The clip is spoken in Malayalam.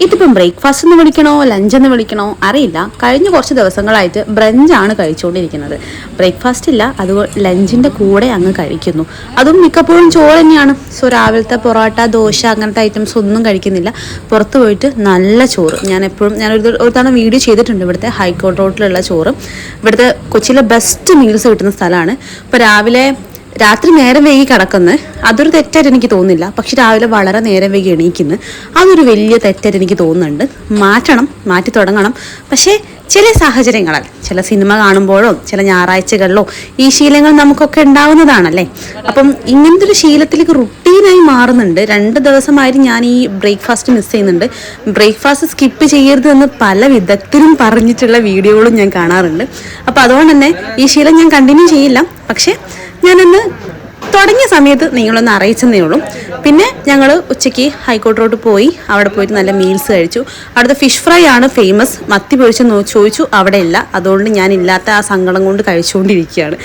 ഇതിപ്പം ബ്രേക്ക്ഫാസ്റ്റ് എന്ന് വിളിക്കണോ ലഞ്ചെന്ന് വിളിക്കണോ അറിയില്ല. കഴിഞ്ഞ കുറച്ച് ദിവസങ്ങളായിട്ട് ബ്രഞ്ചാണ് കഴിച്ചുകൊണ്ടിരിക്കുന്നത്. ബ്രേക്ക്ഫാസ്റ്റ് ഇല്ല, അത് ലഞ്ചിൻ്റെ കൂടെ അങ്ങ് കഴിക്കുന്നു. അതും മിക്കപ്പോഴും ചോറ് തന്നെയാണ്. സോ രാവിലത്തെ പൊറോട്ട, ദോശ അങ്ങനത്തെ ഐറ്റംസ് ഒന്നും കഴിക്കുന്നില്ല. പുറത്ത് പോയിട്ട് നല്ല ചോറ്. ഞാനൊരു തവണ വീഡിയോ ചെയ്തിട്ടുണ്ട് ഇവിടുത്തെ ഹൈക്കോർട്ട് റോഡിലുള്ള ചോറ്. ഇവിടുത്തെ കൊച്ചിയിലെ ബെസ്റ്റ് മീൽസ് കിട്ടുന്ന സ്ഥലമാണ്. ഇപ്പോൾ രാത്രി നേരം വൈകി കിടക്കുന്നത് അതൊരു തെറ്റായിട്ട് എനിക്ക് തോന്നുന്നില്ല. പക്ഷെ രാവിലെ വളരെ നേരം വൈകി എണീക്കുന്നു, അതൊരു വലിയ തെറ്റായിട്ട് എനിക്ക് തോന്നുന്നുണ്ട്. മാറ്റി തുടങ്ങണം. പക്ഷേ ചില സാഹചര്യങ്ങളിൽ, ചില സിനിമ കാണുമ്പോഴോ ചില ഞായറാഴ്ചകളിലോ ഈ ശീലങ്ങൾ നമുക്കൊക്കെ ഉണ്ടാവുന്നതാണല്ലേ. അപ്പം ഇങ്ങനത്തെ ഒരു ശീലത്തിലേക്ക് റുട്ടീനായി മാറുന്നുണ്ട്. 2 ദിവസമായിട്ട് ഞാൻ ഈ ബ്രേക്ക്ഫാസ്റ്റ് മിസ് ചെയ്യുന്നുണ്ട്. ബ്രേക്ക്ഫാസ്റ്റ് സ്കിപ്പ് ചെയ്യരുത് എന്ന് പല വിദഗ്ധരും പറഞ്ഞിട്ടുള്ള വീഡിയോകളും ഞാൻ കാണാറുണ്ട്. അപ്പോൾ അതുകൊണ്ട് തന്നെ ഈ ശീലം ഞാൻ കണ്ടിന്യൂ ചെയ്യില്ല. പക്ഷേ ഞാനന്ന് തുടങ്ങിയ സമയത്ത് നിങ്ങളൊന്ന് അറിയിച്ചെന്നേ ഉള്ളൂ. പിന്നെ ഞങ്ങൾ ഉച്ചയ്ക്ക് ഹൈക്കോർട്ട് റോഡ് പോയി, അവിടെ പോയിട്ട് നല്ല മീൽസ് കഴിച്ചു. അവിടുത്തെ ഫിഷ് ഫ്രൈ ആണ് ഫേമസ്. മത്തി പൊരിച്ച് ചോദിച്ചു, അവിടെ ഇല്ല. അതുകൊണ്ട് ഞാൻ ഇല്ലാത്ത ആ സങ്കടം കൊണ്ട് കഴിച്ചുകൊണ്ടിരിക്കുകയാണ്.